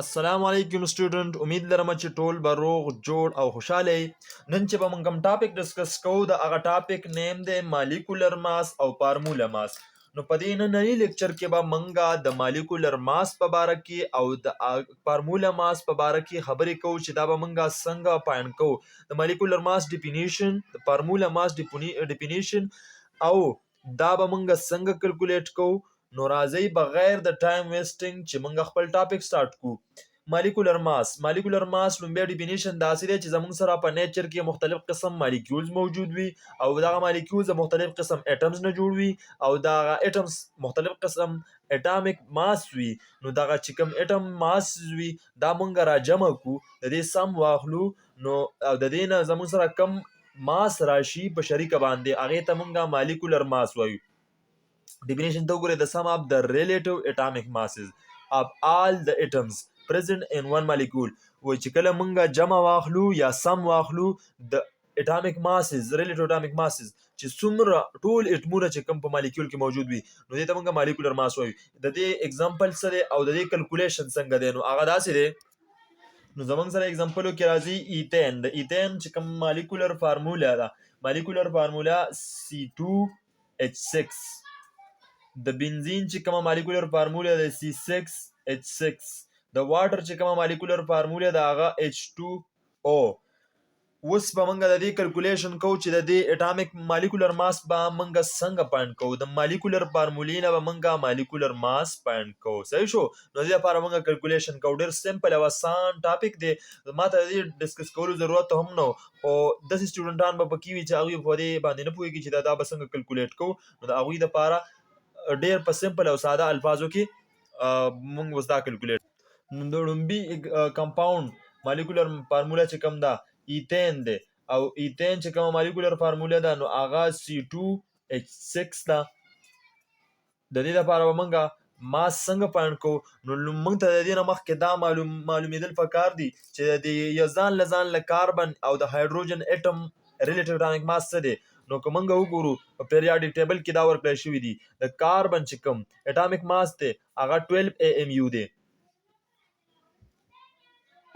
السلام علیکم سټوډنټ، امید لرم چې ټول به روغ جوړ او خوشاله یې. نن چې به موږ کوم ټاپک ډسکس کوو د هغه ټاپک نیم دی مالیکولر ماس او فارمولا ماس. نو په دې ننني لیکچر کې به موږ د مالیکولر ماس په باره کې او د فارمولا ماس په باره کې خبرې کوو چې دا به موږ څنګه فایند کوو. د مالیکولر ماس ډیفینیشن، د فارمولا ماس ډیفینیشن او دا به موږ څنګه کلکولیټ کوو. نو راځئ بغیر د ټایم ویسټینګ چې موږ خپل ټاپک سٹارټ کوو. مالیکولر ماس لومبی ډیفینیشن داسې دی چې زموږ سره په نیچر کې مختلف قسم مالیکولز موجود وي او دغه مالیکولز د مختلف قسم اټمز نه جوړ وي او دغه اټمز مختلف قسم اټامیک ماس وي. نو دغه چې کوم اټم ماس وي دا موږ را جمع کو، د دې سم واخلو، نو او د دې نه زموږ سره کم ماس راشي په شریکه باندې هغې ته موږ مالیکولر ماس وایو. Definition ته وګورئ: the sum of the relative atomic masses of all the atoms present in one molecule. وایي چې کله موږ جمع واخلو یا سم واخلو د atomic masses relative atomic masses چې څومره ټول اټمونه چې کوم په مالیکول کې موجود وي نو دې ته موږ مالیکولر ماس وایو. د دې اگزامپل څه دی او د دې کلکولیشن څنګه دی؟ نو هغه داسې دی. نو زموږ سره اگزامپلو کې راځي ایتین. د ایتین چې کوم مالیکولر فارمولا ده، مالیکولر فارمولا C2H6. د بنزین چې کومه مالیکولر فارمولا ده C6H6. د واټر چې کومه مالیکولر فارمولا ده هغه H2O. اوس به موږ د دې کلکولیشن کوو چې د دې اټامیک مالیکولر ماس به موږ څنګه فایند کوو. د مالیکولر فارمولې نه به موږ مالیکولر ماس فایند کوو. صحیح شو؟ نو دې لپاره موږ کلکولیشن کوو. ډېر سمپل او اسان ټاپک دی، ما ته د دې ډسکس کولو ضرورت هم نه و، خو داسې سټوډنټان به پکې وي چې هغوی په دې باندې نه پوهېږي چې دا به څنګه کلکولیټ کوو. نو د هغوی دپاره ډیر په سمپل او ساده الفاظو کې موږ اوس دا کلکولیټ. نو د لومبي کمپاوند مالیکولر فارمولا چې کوم ده ایتین دی او ایتین چې کومه مالیکولر فارمولا ده نو هغه C2H6 ده. د دې لپاره به موږ ماس څنګه فایند کوو؟ نو موږ ته د دې نه مخکې دا معلومېدل پکار دي چې د یو ځان له کاربن او د هایدروجن اټم ریلیټیو اټامیک ماس څه دی. نو که موږ وګورو په پیریاډیک ټیبل کې دا ورکړی شوي دي. د کاربن چې کوم اټامیک ماس دی هغه 12 AMU دی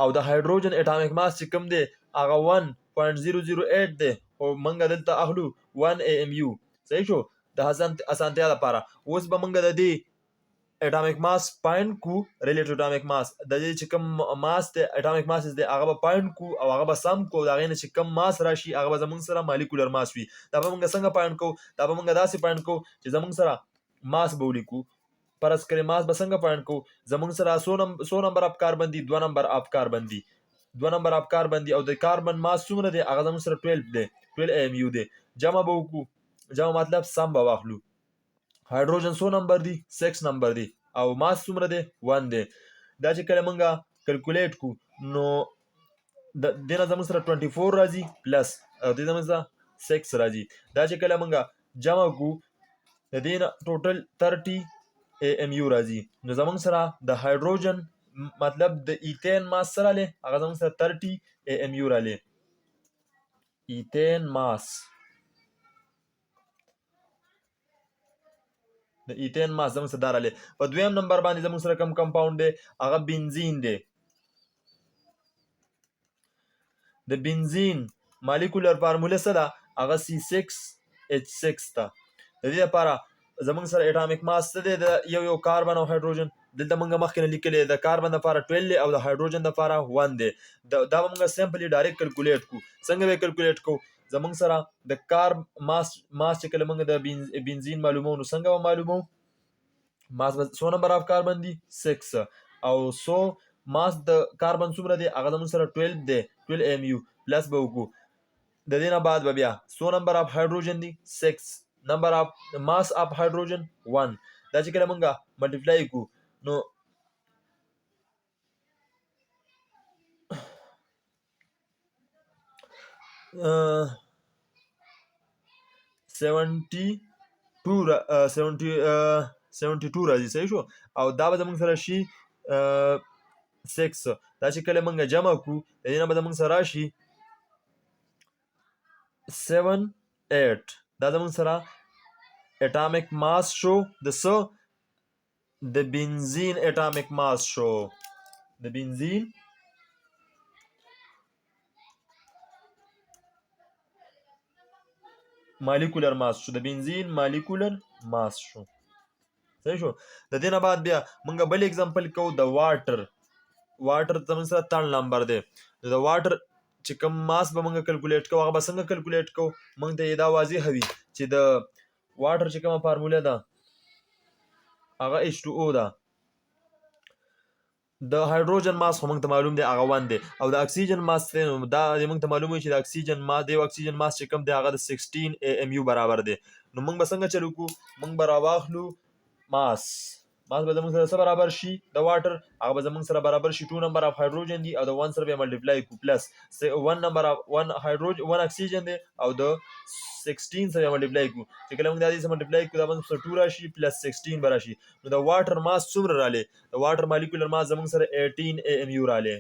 او د هایدروجن اټامیک ماس چې کوم دی هغه 1.008 دی او موږ دلته اخلو 1 AMU. صحیح شو؟ د اسانتیا لپاره اوس به موږ د دې اټامیک ماس فایند کو، ریلیټیو اټامیک ماس د دې چې کوم ماس دی اټامیک ماس دی هغه به فایند کو او هغه به سم کو، د هغې نه چې کوم ماس راشي هغه به زموږ سره مالیکولر ماس وي. دا به موږ څنګه فایند کوو؟ دا به موږ داسې فایند کوو چې زموږ سره ماس به ولیکو. فرض کړئ ماس به څنګه فایند کوو؟ زموږ سره 100 نمبر اف کاربن دي، 2 نمبر اف کاربن دي، 2 نمبر اف کاربن دي او د کاربن ماس څومره دی هغه زموږ سره 12 دی، 12 AMU دی. جمع به وکړو، جمع مطلب سم به واخلو. هایدروجن 100 نمبر دی، 6 نمبر دی او ماس څومره دی 1 دی. دا چې کله موږ کلکولیټ کو نو د دې نه زموږ سره 24 راځي پلس او دې زموږ سره 6 راځي. دا چې کله موږ جمع کو د دې نه ټوټل 30 AMU راځي. نو زموږ سره د هایدروجن مطلب د ایتین ماس سره لی هغه زموږ سره 30 AMU رالی. ایتین ماس، د ایتین ماس زموږ سره دا رالی. په دویم نمبر باندې زموږ سره کوم کمپاوند دی هغه بنزین دی. د بنزین مالیکولر فارموله څه ده هغه C6H6 ده. د دې لپاره زموږ سره اټامیک ماس څه دی د یو کاربن او هایدروجن. دلته موږ مخکې نه لیکلی د کاربن دپاره 12 دی او د هایدروجن دپاره 1 دی. دا به موږ سمپلی ډایرکټ کلکولیټ کو. څنګه به کلکولیټ کو؟ زموږ سره د کار ماس چې کله موږ د بنزین معلومو نو څنګه به معلومو؟ ماس به 100 نمبر اف کاربن دی 6 او 100 ماس د کاربن څومره دی هغه زموږ سره 12 دی، 12 AMU پلس به وکړو. د دې نه بعد به بیا 100 نمبر اف هایدروجن دی 6 نمبر اف ماس اف هایدروجن 1. دا چې کله موږ ملټیپلای کو نو سیونټي ټو راځي. صحیح شو؟ او دا به زموږ سره شي 6. دا چې کله موږ جمع کو د دې نه به زموږ سره راشي 7 8. دا زموږ سره اټامیک ماس شو د څه؟ د بنزین اټامیک ماس شو. د بنزین مالیکولر ماس شو، د بنزین مالیکولر ماس شو. صحیح شو. د دې نه بعد بیا موږ بل اگزامپل کوو د واټر. واټر زموږ سره 3 نمبر دی. د واټر چې کوم ماس به موږ کلکولیټ کوو هغه به څنګه کلکولیټ کوو؟ موږ ته دا واضح وي چې د واټر چې کومه فارموله ده هغه H2O ده. د هایدروجن ماس خو موږ ته معلوم دی هغه 1 دی، او د اکسیجن ماس دی دا موږ ته معلوم وي چې د اکسیجن ماس دی، اکسیجن ماس چې کوم دی هغه د 16 AMU برابر دی. نو موږ به څنګه چلو کو؟ موږ به راواخلو ماس به زموږ سره څه برابر شي د واټر؟ هغه به زموږ سره برابر شي 2 نمبر اف هایدروجن دی او د 1 سره به ملټیپلای کو پلس 1 نمبر اف 1 هایدروجن 1 اکسیجن دی او د 16 سره ملټیپلای کو. چې کله موږ د دې سره ملټیپلای کو دا به سره 2 راشي پلس 16 به راشي. نو د واټر ماس څومره رالی؟ د واټر مالیکولر ماس زموږ سره 18 AMU رالی.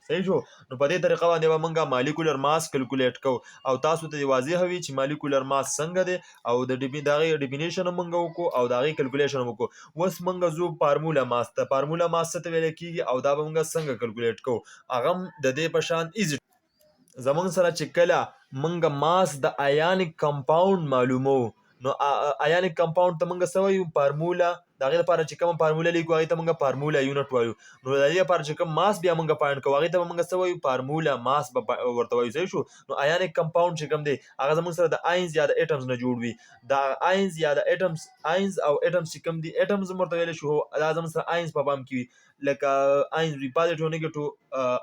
صحیح شو. نو په دې طریقه باندې به موږ مالیکولر ماس کلکولیټ کوو او تاسو ته واضح وي چې مالیکولر ماس څنګه دی او د دغه ډیفینیشن موږ وکړو او دغه کلکولیشن وکړو. اوس موږ زو فارمولا ماس ته. فارمولا ماس څه ته ویل کیږي او دا به موږ څنګه کلکولیټ کوو؟ هغه د دې په شان ایزی. زموږ سره چې کله موږ ماس د آیانیک کمپاوند معلومو نو آیانیک کمپاوند ته موږ څه وایو؟ فارمولا. د هغې لپاره چې کومه فارموله لیکو هغې ته موږ فارمولا یونټ وایو. نو د دې لپاره چې کوم ماس بیا موږ فایند کوو هغې ته به موږ څه وایو؟ فارمولا ماس به ورته وایو. صحیح شو. نو آیانیک کمپاوند چې کوم دی هغه زموږ سره د آینز یا د ایټمز نه جوړ وي. د آینز یا د ایټمز، آینز او ایټمز چې کوم دي ایټمز هم ورته ویلی شو، دا زموږ سره آینز په پام کې وي لکه آینز وي پازیټیو نیګیټیو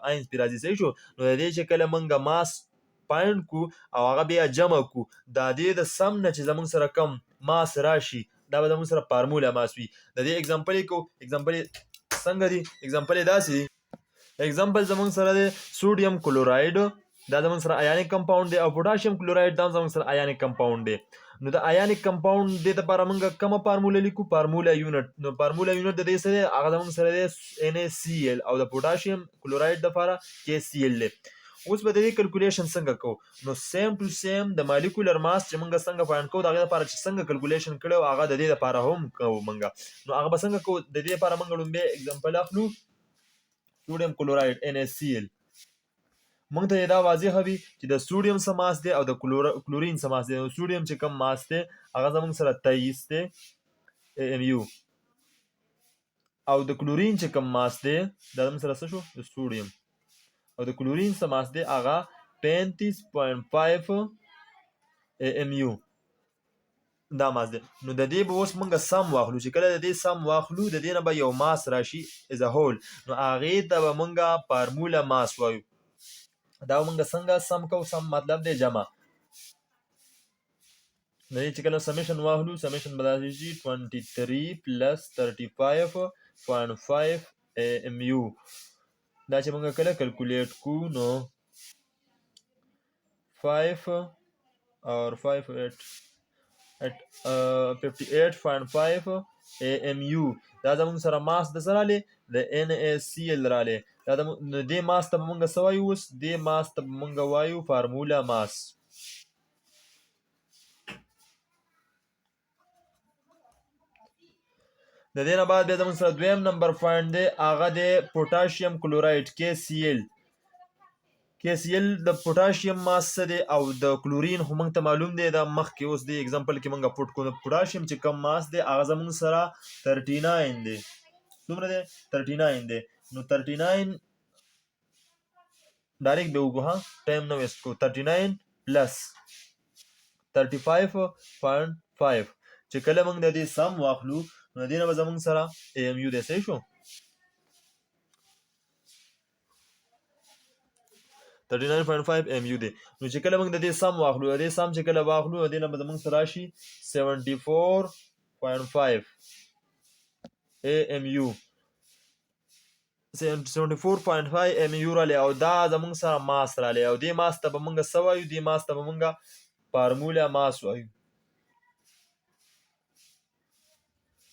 آینز پرې راځي. صحیح شو. نو د دې چې کله موږ ماس فایند کو او هغه بیا جمع کو د دې د سم نه چې زموږ سره کم ماس راشي دا به زموږ سره فارمولا ماس وي. د دې اگزامپل کو. اگزامپل څنګه دی؟ اگزامپل داسې دی. اگزامپل زموږ سره دی سوډیم کلوراید، دا زموږ سره آیانیک کمپاوند دی، او پوټاشیم کلوراید دا زموږ سره آیانیک کمپاوند دی. نو د آیانیک کمپاوند د لپاره موږ کومه فارموله لیکو؟ فارمولا یونټ. نو فارمولا یونټ د دې سره هغه زموږ سره دی NaCl او د پوټاشیم کلوراید لپاره KCl دی. اوس به د دې کلکولیشن څنګه کوو؟ نو سیم ټو سیم د مالیکولر ماس چې موږ څنګه فایند کوو د هغې لپاره چې څنګه کلکولیشن کړی و هغه د دې لپاره هم کوو موږ. نو هغه به څنګه کوو؟ د دې لپاره موږ لومبی اگزامپل اخلو سوډیم کلوراید NaCl. موږ ته دا واضح وي چې د سوډیم څه ماس دی او د کلورین څه ماس دی. سوډیم چې کوم ماس دی هغه زموږ سره 23 دی AMU او د کلورین چې کوم ماس دی دا زموږ سره څه شو؟ د سوډیم او د کلورین څه ماس دی هغه 35.5 AMU دا ماس دی. نو د دې به اوس موږ سم واخلو. چې کله د دې سم واخلو د دې نه به یو ماس راشي از ا هول، نو هغې ته به موږ فارمولا ماس وایو. دا موږ څنګه سم کوو؟ سم مطلب دی جمع. د دې چې کله سمیشن واخلو سمیشن به داسې شي 23 پلس 35.5 AMU. دا چې موږ کله کلکولیټ کو نو 5 اور 5 58.5 AMU دا زموږ سره ماس د څه رالی؟ د NaCl رالی. دا دې ماس ته به موږ څه وایو؟ اوس دې ماس ته به موږ وایو فارمولا ماس. د دې نه بعد بیا زموږ سره دویم نمبر فایند دی هغه دی پوټاشیم کلوراید KCl. KCl د پوټاشیم ماس څه دی او د کلورین خو موږ ته معلوم دی دا مخکې اوس دی اگزامپل کې موږ پوټ کړو. پوټاشیم چې کم ماس دی هغه زموږ سره 39 دی. څومره دی؟ 39 دی. نو 39 ډایرکټ به وګو ها ټایم نه ویسټ کو. 39 پلس 35.5 چې کله موږ د دې سم واخلو نو د دې نه به زموږ سره AMU دی. صحیح شو. 39.5 AMU دی. نو چې کله موږ د دې سم واخلو د دې سم چې کله واخلو د دې نه به زموږ سره راشي 74.5 AMU 74.5 AMU رالی او دا زموږ سره ماس رالی او دې ماس ته به موږ څه وایو؟ دې ماس ته به موږ فارمولا ماس وایو.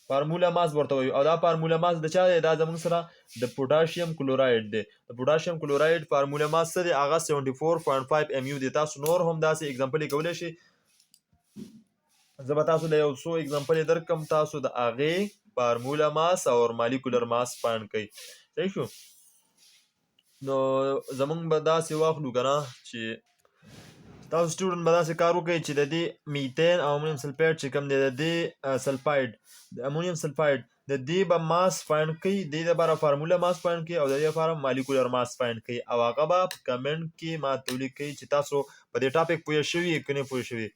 فارمولا ماس ورته وایو او دا فارمولا ماس د چا دی؟ دا زموږ سره د پوټاشیم کلوراید دی. د پوټاشیم کلوراید فارمولا ماس څه دی؟ هغه 74.5 AMU دی. تاسو نور هم داسې اگزامپل کولی شئ. زه به تاسو له یو څو اگزامپل درکړم تاسو د هغې فارمولا ماس او مالیکولر ماس فایند کوي. صحیح شو. نو زمونږ به داسې واخلو که نه چې تاسو سټوډنټ به داسې کار وکړئ چې د دې میتین او امونیم سلفیټ چې کوم دی د دې سلفاید د امونیم سلفاید د دې به ماس فایند کوي، د دې لپاره فارموله ماس فایند کوي او د دې لپاره مالیکولر ماس فایند کوي او هغه به په کمنټ کې ما ته ولیکئ چې تاسو په دې ټاپک پوه شوي که نه پوه شوي.